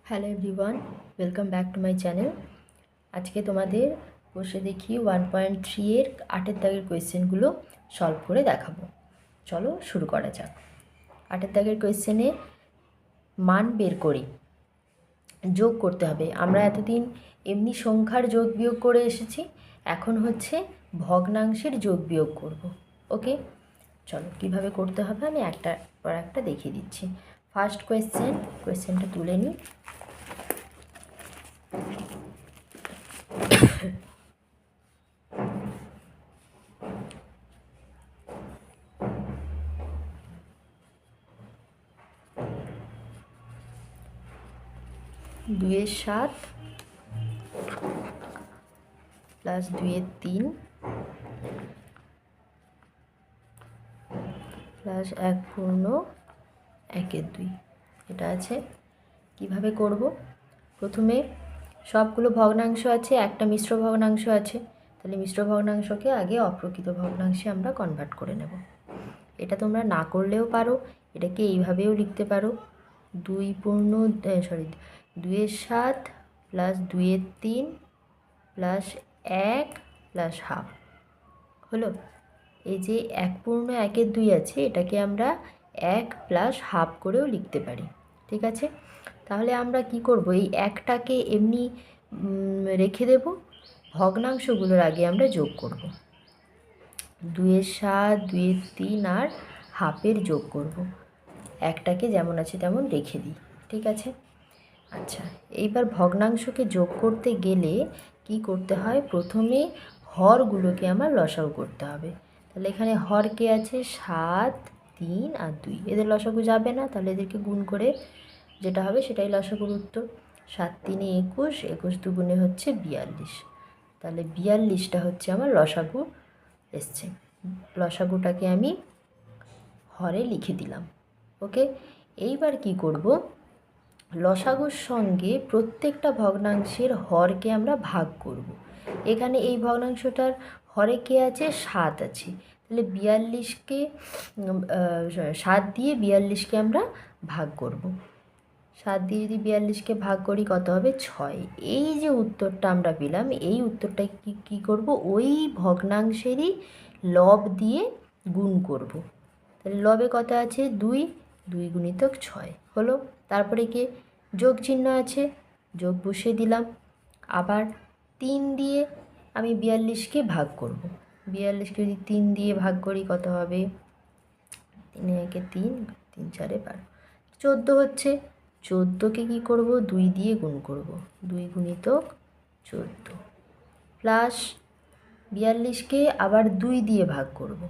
Hello everyone, welcome back to my channel. আজকে তোমাদের বসে দেখি 1.3 এর 8 দাগের কোয়েশ্চেনগুলো সলভ করে দেখাবো। চলো শুরু করা যাক। 8 দাগের কোয়েশ্চেনে মান বের করি, যোগ করতে হবে। আমরা এতদিন এমনি সংখ্যার যোগ বিয়োগ করে এসেছি, এখন হচ্ছে ভগ্নাংশের যোগ বিয়োগ করব। ওকে, চলো কীভাবে করতে হবে আমি একটার পর একটা দেখিয়ে দিচ্ছি। ফার্স্ট কোয়েশ্চেনটা তুলে নিই। দুইয়ের 7 প্লাস 2-এর 3 প্লাস 1/1-2 এটা আছে। কিভাবে করব? প্রথমে সবগুলো ভগ্নাংশ আছে, একটা মিশ্র ভগ্নাংশ আছে, তাহলে মিশ্র ভগ্নাংশকে আগে অপ্রকৃত ভগ্নাংশে আমরা কনভার্ট করে নেব। এটা তোমরা না করলেও পারো, এটাকে এইভাবেও লিখতে পারো। 2-এর 7 প্লাস 2-এর 3 প্লাস 1 প্লাস হাফ হলো। এই যে 1/1-2 আছে, এটাকে আমরা 1 প্লাস হাফ করেও লিখতে পারি। ঠিক আছে, তাহলে আমরা কি করব, এই একটাকে এমনি রেখে দেব, ভগ্নাংশগুলোর আগে আমরা যোগ করব। 2-এর 7, 2-এর 3 আর হাফের যোগ করব। একটাকে যেমন আছে তেমন রেখে দিই। ঠিক আছে, আচ্ছা এইবার ভগ্নাংশকে যোগ করতে গেলে কি করতে হয়, প্রথমে হরগুলোকে আমার লসাগু করতে হবে। তাহলে এখানে হর কে আছে 7, 3 আর 2, এদের লসাগু যাবে না, তাহলে এদেরকে গুণ করে যেটা হবে সেটাই লসাগুর উত্তর। 7-3-এ 21, 21-2 হচ্ছে 42, তাহলে 42টা হচ্ছে আমার লসাগু এসছে। লসাগুটাকে আমি হরে লিখে দিলাম। ওকে, এইবার কি করব, লসাগুর সঙ্গে প্রত্যেকটা ভগ্নাংশের হরকে আমরা ভাগ করব। এখানে এই ভগ্নাংশটার হরে কে আছে 7 আছে, তাহলে 42কে 7 দিয়ে 42কে আমরা ভাগ করব। 7 দিয়ে যদি 42কে ভাগ করি কত হবে, 6। এই যে উত্তরটা আমরা পেলাম, এই উত্তরটা কি করব, ওই ভগ্নাংশেরই লব দিয়ে গুণ করব। তাহলে লবে কত আছে 2, 2 গুণিতক 6 হলো। তারপরে কি যোগ চিহ্ন আছে, যোগ বসিয়ে দিলাম। আবার 3 দিয়ে আমি 42কে ভাগ করব। 42কে যদি 3 দিয়ে ভাগ করি কত হবে, 3-এ 3, 3-4-এ 12, 14 হচ্ছে। 14কে কী করব, 2 দিয়ে গুণ করব, 2 গুণিতক 14 প্লাস 42কে আবার 2 দিয়ে ভাগ করব।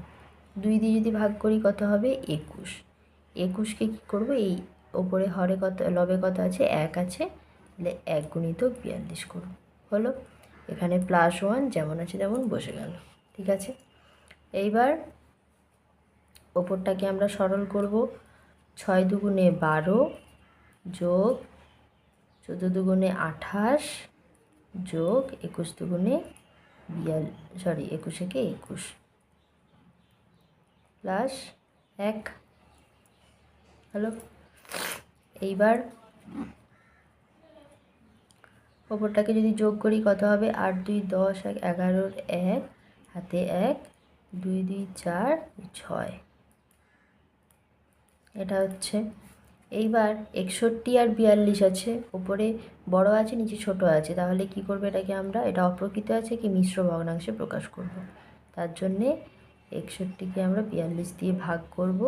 2 দিয়ে যদি ভাগ করি কত হবে 21। 21কে কী করব, এই ওপরে হরে কত লবে কত আছে 1 আছে, তাহলে 1 গুণিতক 42 করব। হলো, এখানে +1 যেমন আছে তেমন বসে গেল। ঠিক আছে, এইবার ওপরটাকে আমরা সরল করব। 6-2-এ 12 যোগ 14-2-এ 28 যোগ 21-2-এ 21 প্লাস 1 হলো। এইবার ওপরটাকে যদি যোগ করি কত হবে, 8-2 10, 11, 1 হাতে 1, 2 2 4 6, এটা হচ্ছে। এইবার 61 আর 42 আছে, ওপরে বড় আছে নিচে ছোট আছে, তাহলে কি করবে এটাকে আমরা, এটা অপ্রকৃত আছে কি মিশ্র ভগ্নাংশে প্রকাশ করব। তার জন্যে 61কে আমরা 42 দিয়ে ভাগ করব।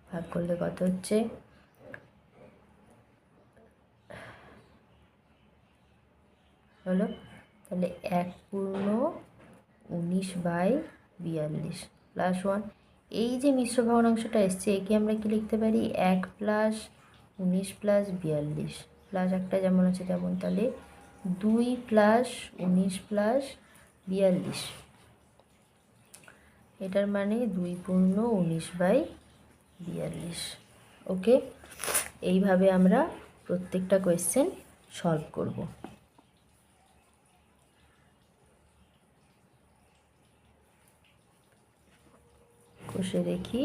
ভাগ করলে কত হচ্ছে, হলো, তাহলে 1/19/42 +1। এই যে মিশ্র ভগ্নাংশটা এসছে একে আমরা কি লিখতে পারি, 1 + 19 + 42 প্লাস একটা যেমন আছে তেমন, তাহলে 2 + 19 + 42, এটার মানে 2/19/42। ওকে, এইভাবে আমরা প্রত্যেকটা কোয়েশ্চেন সলভ করব। কষে দেখি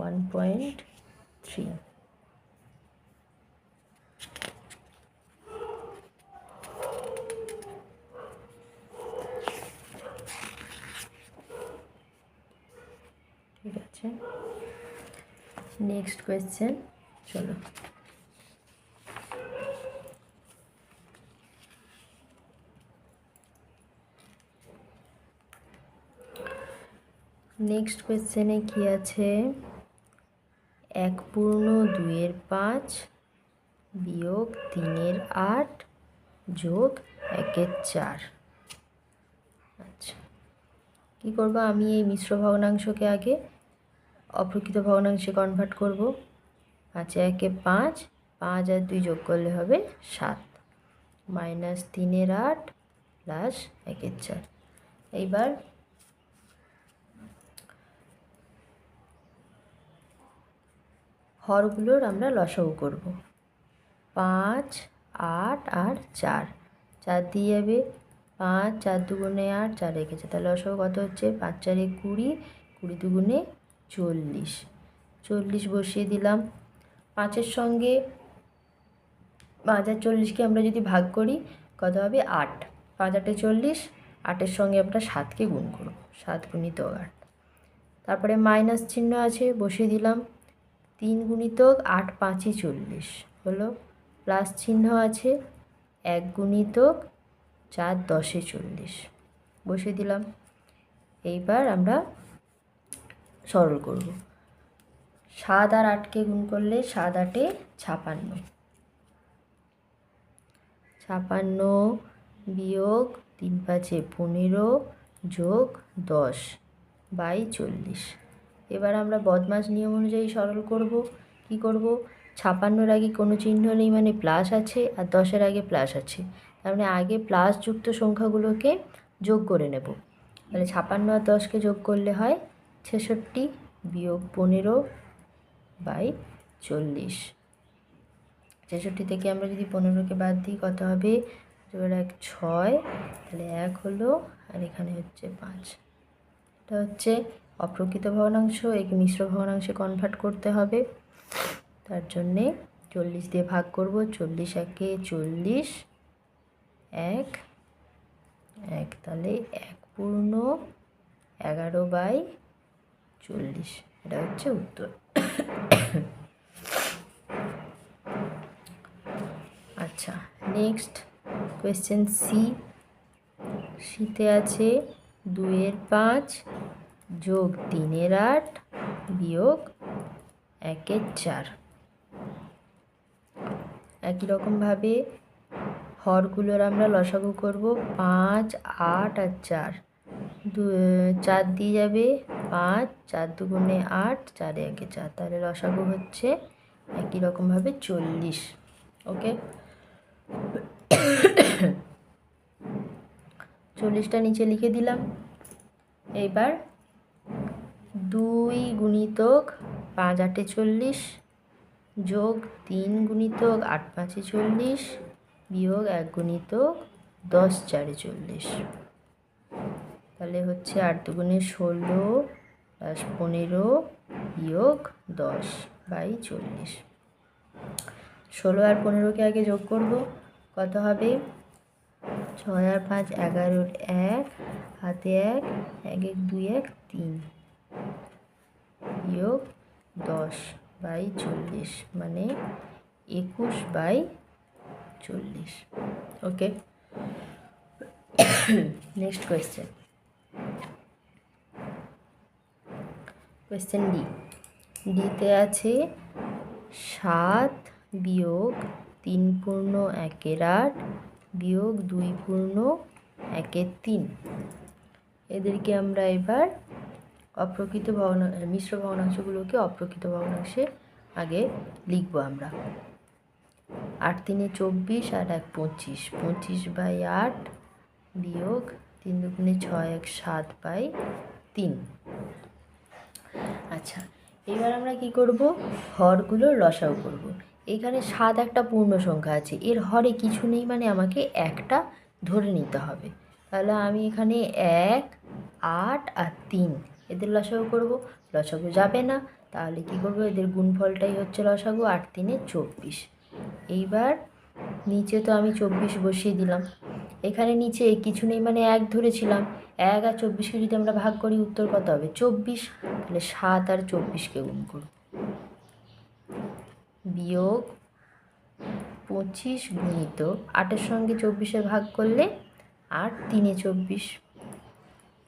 1.3, নেক্সট কোয়েশ্চেন, চলো। নেক্সট কোয়েশ্চেনে কি আছে, 1/2-5 বিয়োগ 3/8 যোগ 1/4। আচ্ছা, কী করবো, আমি এই মিশ্র ভগ্নাংশকে আগে অপ্রকৃত ভগ্নাংশে কনভার্ট করব। 5/1 5 আর 2 যোগ করলে হবে 7 মাইনাস 3/8 প্লাস 1/4। এইবার হরগুলোর আমরা লসাগু করব। 5, 8 আর 4, 4 দিয়ে যাবে, 5 4 দুগুণে 8, 4 রেখেছে, তাহলে লসাগু কত হচ্ছে, 5 4 20, 20 দুগুণে 40, 40 বসিয়ে দিলাম। 5-এর সঙ্গে 5 আর 40কে আমরা যদি ভাগ করি কত হবে, 8, 5 8 40, 8-এর সঙ্গে আমরা 7কে গুণ করব, 7 গুণিত 8। তারপরে মাইনাস চিহ্ন আছে, বসিয়ে দিলাম। 3 গুণিতক 8 5 40 হলো, প্লাস চিহ্ন আছে, 1 গুণিতক 4 10 40 বসিয়ে দিলাম। এইবার আমরা সরল করব। 7 আর 8কে গুণ করলে 7 8 56, 56 বিয়োগ 3 5 15 যোগ 10 বাই 40। এবার আমরা বদমাশ নিয়ম অনুযায়ী সরল করব। কি করব, 56-র আগে কোনো চিহ্ন নেই মানে প্লাস আছে, আর 10-এর আগে প্লাস আছে, তার মানে আগে প্লাস যুক্ত সংখ্যাগুলোকে যোগ করে নেব। তাহলে 56 আর 10কে যোগ করলে হয় 66 বিয়োগ 15 বাই 40। 66 থেকে আমরা যদি 15কে বাদ দিই কত হবে, এবার 1 6, তাহলে 1 হলো, আর এখানে হচ্ছে 5। এটা হচ্ছে অপ্রকৃত ভগ্নাংশ, একে মিশ্র ভগ্নাংশে কনভার্ট করতে হবে। তার জন্যে 40 দিয়ে ভাগ করব, 40 1 40, 1 1, তাহলে 1/11/40, এটা হচ্ছে উত্তর। আচ্ছা, নেক্সট কোয়েশ্চেন সিতে আছে 2/5 যোগ 3/8 বিয়োগ 1/4। একই রকমভাবে হরগুলোর আমরা লসাগু করব। 5 8 আর 4, 4 দিয়ে যাবে, 5 4 দুগুণে 8, 4 1 4, তাহলে লসাগু হচ্ছে একই রকমভাবে 40। ওকে, 40টা নিচে লিখে দিলাম। এইবার 2 গুণিতক 5 8 40 যোগ 3 গুণিতক 8 5 40 বিয়োগ 1 গুণিতক 10 4 40, তাহলে হচ্ছে 8 দুগুণে 16 প্লাস 15 বিয়োগ 10 বাই 40। 16 আর 15কে আগে যোগ করব, কত হবে, 6 আর 5 11, 1 হাতে 1 1 1 2 1 3 বিয়োগ 10 বাই 40, মানে 21 by 40। Okay, next question, question ডিতে আছে 7 বিয়োগ 3/1/8 বিয়োগ 2/1/3। এদেরকে আমরা এবার অপ্রকৃত মিশ্র ভগ্নাংশগুলোকে অপ্রকৃত ভগ্নাংশে আগে লিখব আমরা। 8 3 24 আর 1 25, 25/8 বিয়োগ 3 দুগুণে 6 1 7/3। আচ্ছা, এবার আমরা কি করব, হরগুলোর লসাগু করব। এখানে 7 একটা পূর্ণ সংখ্যা আছে, এর হরে কিছু নেই মানে আমাকে একটা ধরে নিতে হবে। তাহলে আমি এখানে 1 8 আর 3 এদের লসাগু করব, লসাগু যাবে না, তাহলে কি করব, এদের গুণফলটাই হচ্ছে লসাগু, 8 3 24। এইবার নিচে তো আমি 24 বসিয়ে দিলাম, এখানে নিচে কিছু নেই মানে 1 ধরেছিলাম, 1 আর 24কে যদি আমরা ভাগ করি উত্তর কত হবে 24। তাহলে 7 আর 24কে গুণ করব, বিয়োগ 25 গুণিতক 8-এর সঙ্গে 24-এর ভাগ করলে 8 3-এ 24,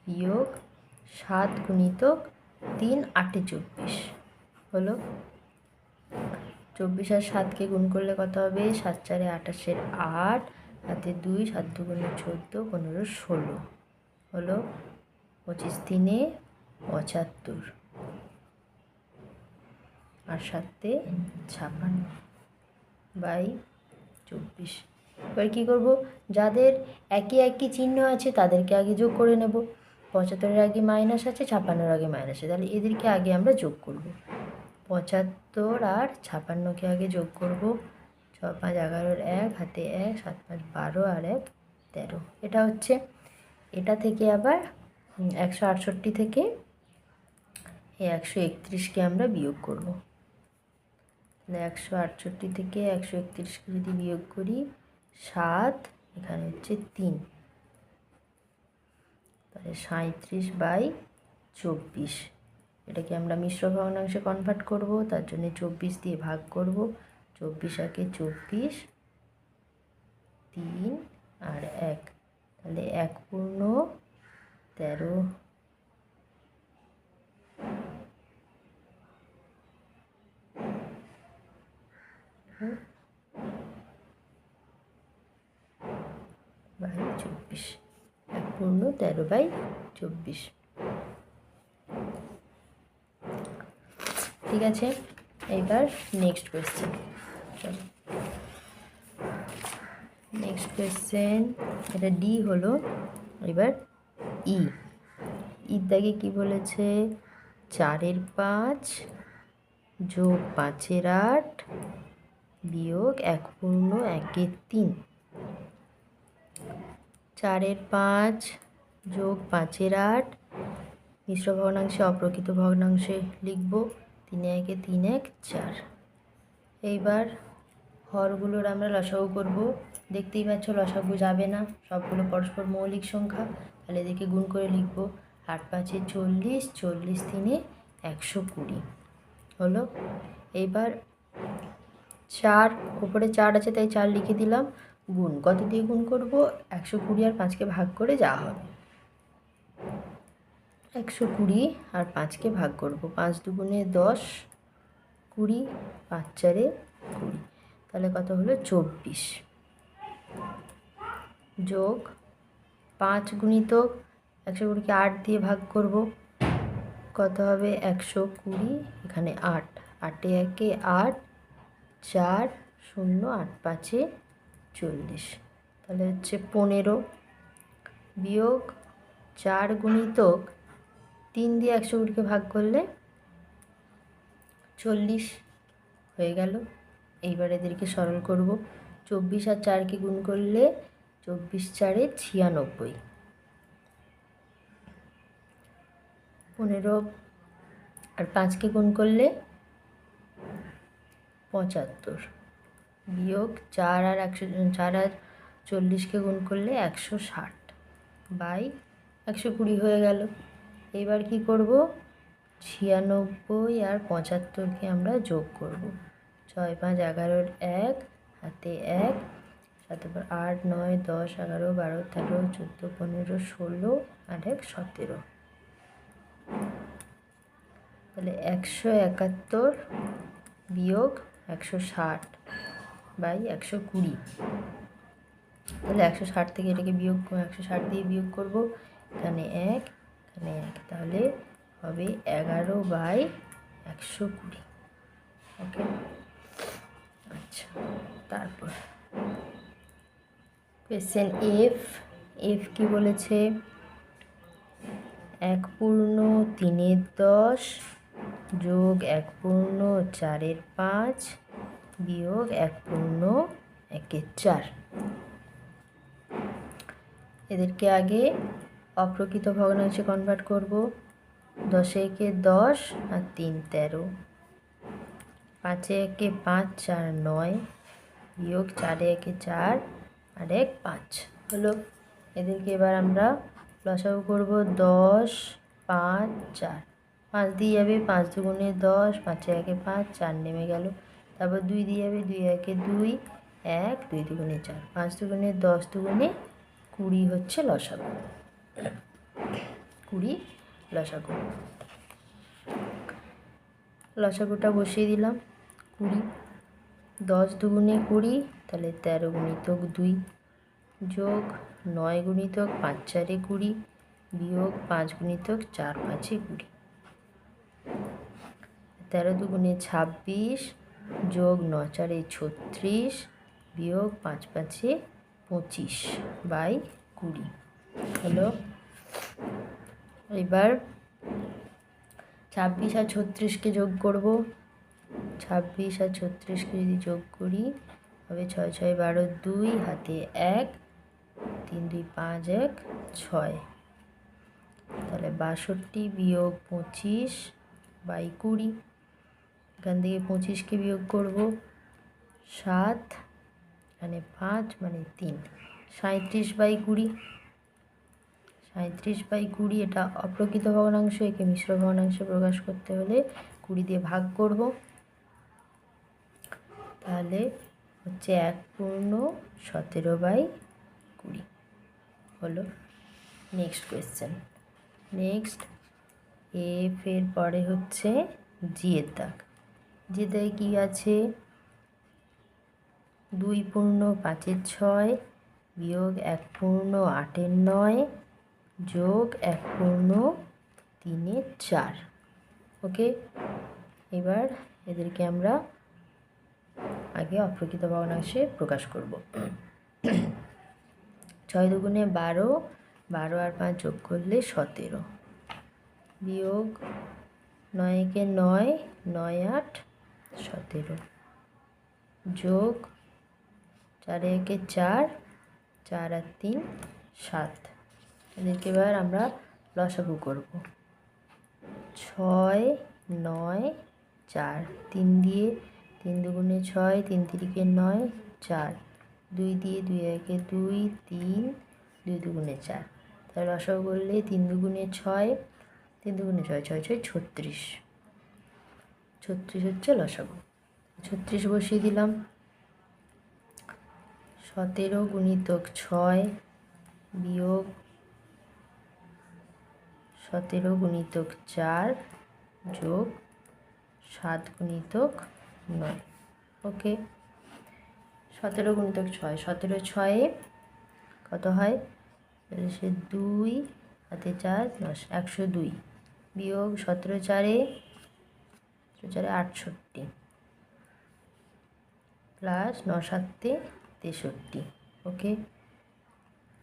বিয়োগ 7 গুণিতক 3 8-এ 24 হলো। 24 আর 7কে গুণ করলে কত হবে 7 4-এ 28-এর 8, হাতে 2, 7 2 14, 15 16 হলো। 25 3-এ 75 আর 7-এ 56 বাই 24। এবার কী করবো, যাদের একই একই চিহ্ন আছে তাদেরকে আগে যোগ করে নেব। 75-এর আগে মাইনাস আছে, 56-এর আগে মাইনাস আছে, তাহলে এদেরকে আগে আমরা যোগ করব। 75 আর 56কে আগে যোগ করব। 6 5 11-এর 1, হাতে 1, 7 5 12 আর 1 13। এটা হচ্ছে, এটা থেকে আবার 168 থেকে এই 131কে আমরা বিয়োগ করব। তাহলে 168 থেকে 131কে যদি বিয়োগ করি 7, এখানে হচ্ছে 3, তাহলে 37/24। এটাকে আমরা মিশ্র ভগ্নাংশে কনভার্ট করব, তার জন্য 24 দিয়ে ভাগ করব। 24 একে 24, 3 আর 1, তাহলে 1 পূর্ণ 13 বাই 24, 1 পূর্ণ 13/24। ঠিক আছে, এইবার নেক্সট কোয়েশ্চেন। চলো নেক্সট কোয়েশ্চেন, এটা ডি হলো। এবার ইর দাগে কী বলেছে, 4-এর 5 যোগ 5-এর 8 বিয়োগ 1 পূর্ণ 1-এর 3। 4-এর 5 যোগ 5-এর 8 মিশ্র ভগ্নাংশে অপ্রকৃত ভগ্নাংশে লিখব। 3 1 3 1 4। এইবার হরগুলোর আমরা লসাগু করব। দেখতেই পাচ্ছ লসাগু যাবে না, সবগুলো পরস্পর মৌলিক সংখ্যা, তাহলে এদেরকে গুণ করে লিখব। 8 5 40, 40 3 120 হলো। এইবার 4, উপরে 4 আছে তাই 4 লিখে দিলাম, গুণ কত দিয়ে গুণ করব 120 আর 5কে ভাগ করে যা হবে। 120 আর 5কে ভাগ করব, 5 2 10, 20, 5 4 20, তাহলে কত হলো 24, যোগ 5 গুণিতক 120কে 8 দিয়ে ভাগ করব, কত হবে 120, এখানে 8, 8-এ 1-এ 8, 4 0 8 5-এ 40, তাহলে হচ্ছে 15, বিয়োগ 4 গুণিতক 3 দিয়ে 120কে ভাগ করলে 40 হয়ে গেল। এইবার এদেরকে সরল করব। 24 আর 4কে গুণ করলে 24 4-এ 96, 15 আর 5কে গুণ করলে 75, বিয়োগ 4 আর 40কে গুণ করলে 160 বাই 120 হয়ে গেল। এইবার কি করব, 96 আর 75কে আমরা যোগ করব। 6 5 11-এর 1, হাতে 1, 7 8 9 10 11 12 13 14 15 16 আর 1 17, তাহলে 171 বিয়োগ 160 বাই 120। তাহলে 160 থেকে এটাকে বিয়োগ 160 দিয়ে বিয়োগ করব, এখানে 1 এখানে 1, তাহলে হবে 11/120। ওকে, আচ্ছা, তারপর কোয়েশ্চেন এফ কি বলেছে, 1 পূর্ণ 3-এর 10 যোগ 1 পূর্ণ 4-এর 5 বিয়োগ 1 পূর্ণ 1-এর 4। এদেরকে আগে অপ্রকৃত ভগ্নাংশে কনভার্ট করব। 10-এ 1 10 আর 3 13, 5-এ 1 5 4 9 বিয়োগ 4-এ 1 4 আর 1 5 হলো। এদেরকে এবার আমরা লসাগু করব 10, 5, 4, 5 দিয়ে যাবে, 5 দুগুণে 10, 5 একে 5, 4 নেমে গেল। তারপর 2 দিয়ে যাবে, 2 একে 2, 1, 2 দুগুণে 4, 5 দুগুণে 10 দুগুণে 20 হচ্ছে লসাগু। 20 লসাগু। লসাগুটা বসিয়ে দিলাম। 20, 10 দুগুণে 20, তাহলে 13 গুণিতক 2 যোগ 9 গুণিতক 5 4 20 বিয়োগ 5 গুণিতক 4 5 20। 13 দুগুণে 26 যোগ 9 4 36 বিয়োগ 5 5 25 বাই 20 হলো। এবার 26 আর 36কে যোগ করব। 26 আর 36কে যদি যোগ করি হবে 6 6 12 2 হাতে 1 3 2 5 1 6, তাহলে 62 বিয়োগ 25 বাই 20। এখান থেকে 25কে বিয়োগ করব, 7 এখানে 5 মানে 3, 37 বাই 20। 37 বাই 20 এটা অপ্রকৃত ভগ্নাংশ, একে মিশ্র ভগ্নাংশে প্রকাশ করতে হলে 20 দিয়ে ভাগ করব, তাহলে হচ্ছে 1/17 বাই 20 হলো। Next question. নেক্সট এফ এর পরে হচ্ছে জি এর দাগ। জি দাগে কী আছে? 2/5 বিয়োগ 1/8 যোগ 1/3 4। ওকে, এবার এদেরকে আমরা আগে অপ্রকৃত ভগ্নাংশে প্রকাশ করব। 6 দুগুণে 12, 12 আর 5 যোগ করলে 17 বিয়োগ 9 একে 9, 9 8 17 যোগ 4 একে 4, 4 আর 3 7। এদেরকে এবার আমরা লসাগু করব। 6 9 4, 3 দিয়ে 3 দুগুণে 6, 3 তিরিকে 9, 4, 2 দিয়ে 2 একে 2, 3, 2 দুগুণে 4, তাহলে লসাগু করলে 3 দুগুণে 6, 3 দুগুণে 6, 6 6 36, 36 হচ্ছে লসাগু। 36 বসিয়ে দিলাম। 17 গুণিতক 6 বিয়োগ 17 গুণিতক 4 যোগ 7 গুণিতক 9। ওকে, 17 গুণিতক 6, 17 6 কত হয়? তাহলে সে 2 হাতে 4 10, 102 বিয়োগ 17 4 68 প্লাস 9 7 63। ওকে,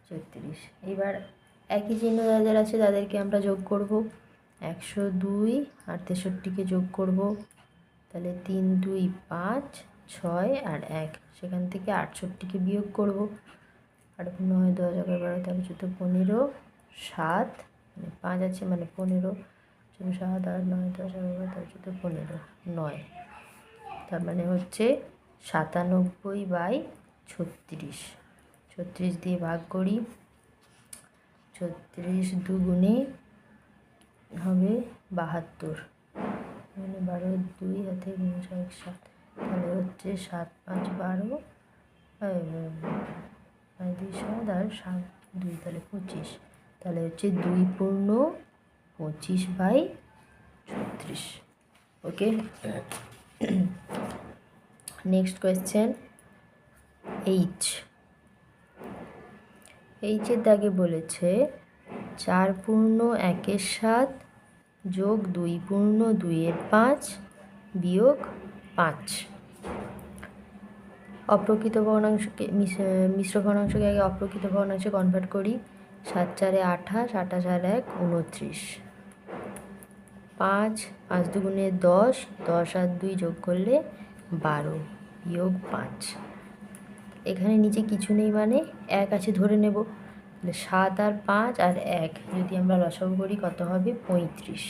34। এবার একই চিহ্ন যাদের আছে তাদেরকে আমরা যোগ করব। 102 আর 63কে যোগ করব, তাহলে 3 2 5 6 আর 1, সেখান থেকে 68কে বিয়োগ করব। 8 9 10 11 12 13 14 15 7, মানে 5 আছে মানে 15, 7 8 9 10 11 12 13 14 15 9, তার মানে হচ্ছে 97/36। 36 দিয়ে ভাগ করি, 36 দুগুণে হবে 72, মানে 12 2 হাতে 1 7, তাহলে হচ্ছে 7 5 12, 2 7 আর 7 2, তাহলে 25, তাহলে হচ্ছে 2/25/36। ওকে, নেক্সট কোয়েশ্চেন এইচ। এইচের দাগে বলেছে 4/1 যোগ 2/2 বিয়োগ 5। অপ্রকৃত ভগ্নাংশকে মিশ্র ভগ্নাংশকে আগে অপ্রকৃত ভগ্নাংশে কনভার্ট করি। 7 4 28, 28 আর 1 29, 5 5 দুগুণে 10, 10 আর 2 যোগ করলে 12 বিয়োগ 5। এখানে নিচে কিছু নেই মানে 1 আছে ধরে নেব, 7 আর 5 আর 1 যদি আমরা লসাগু করি কত হবে? 35।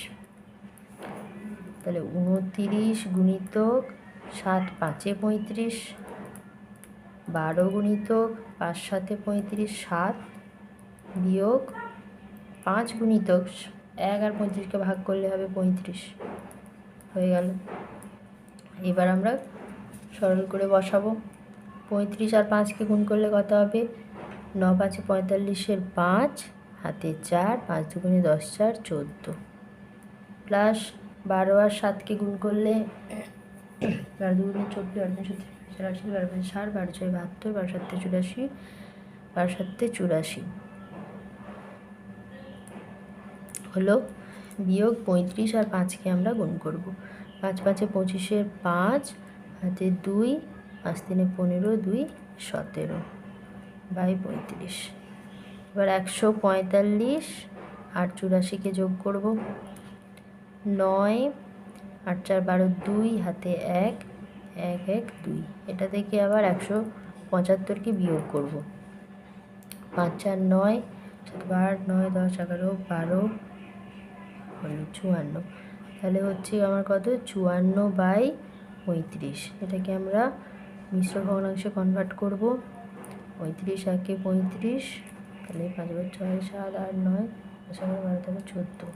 তাহলে 29 গুণিতক 7 5 35, 12 গুণিতক 5 7 35 7 বিয়োগ 5 গুণিতক 1 আর 35কে ভাগ করলে হবে 35 হয়ে গেল। এবার আমরা সরল করে বসাবো। 35 আর 5কে গুণ করলে কত হবে? 9 5 45-এর 5 হাতে 4, 5 দুগুণে 10 4 14 প্লাস 12 আর 7কে গুণ করলে 12 দুগুণে 14, 12 দুগুণে 36, 12 5 60, 12 6 72, 12 7 84, 12 7 84 হলো। বিয়োগ 35 আর 5কে আমরা গুণ করব। 5 5 25-এর 5 হাতে 2, 5 3 15, 2 17 বাই 35। এবার 145 আর 84কে যোগ করব। 9 8 4 12, 2 হাতে 1 1 1 2। এটা থেকে আবার 175কে বিয়োগ করব। 5 4 9 7 9 10 11 12 হলো 54। তাহলে হচ্ছে আমার কত? 54/35। এটাকে আমরা মিশ্র ভগ্নাংশে কনভার্ট করব। 35 একে 35, তাহলে 5 বার 6 7 8 9 10 11 12 13 14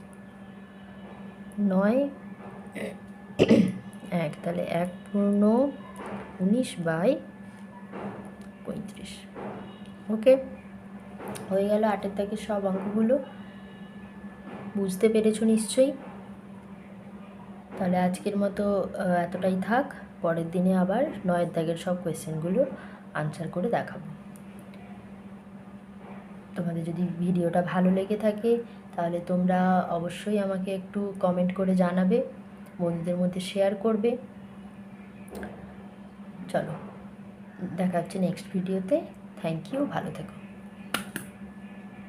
9 1, তাহলে 1/19/35। ওকে, হয়ে গেল 8-এর দাগের সব অঙ্কগুলো। বুঝতে পেরেছো নিশ্চয়ই? তাহলে আজকের মতো এতটাই থাক। পরের দিনে আবার 9-এর দাগের সব কোয়েশ্চেনগুলো আনসার করে দেখাবো। তোমাদের যদি ভিডিওটা ভালো লেগে থাকে তাহলে তোমরা অবশ্যই আমাকে একটু কমেন্ট করে জানাবে, বন্ধুদের মধ্যে শেয়ার করবে। চলো, দেখা হচ্ছে নেক্সট ভিডিওতে। থ্যাংক ইউ, ভালো থেকো।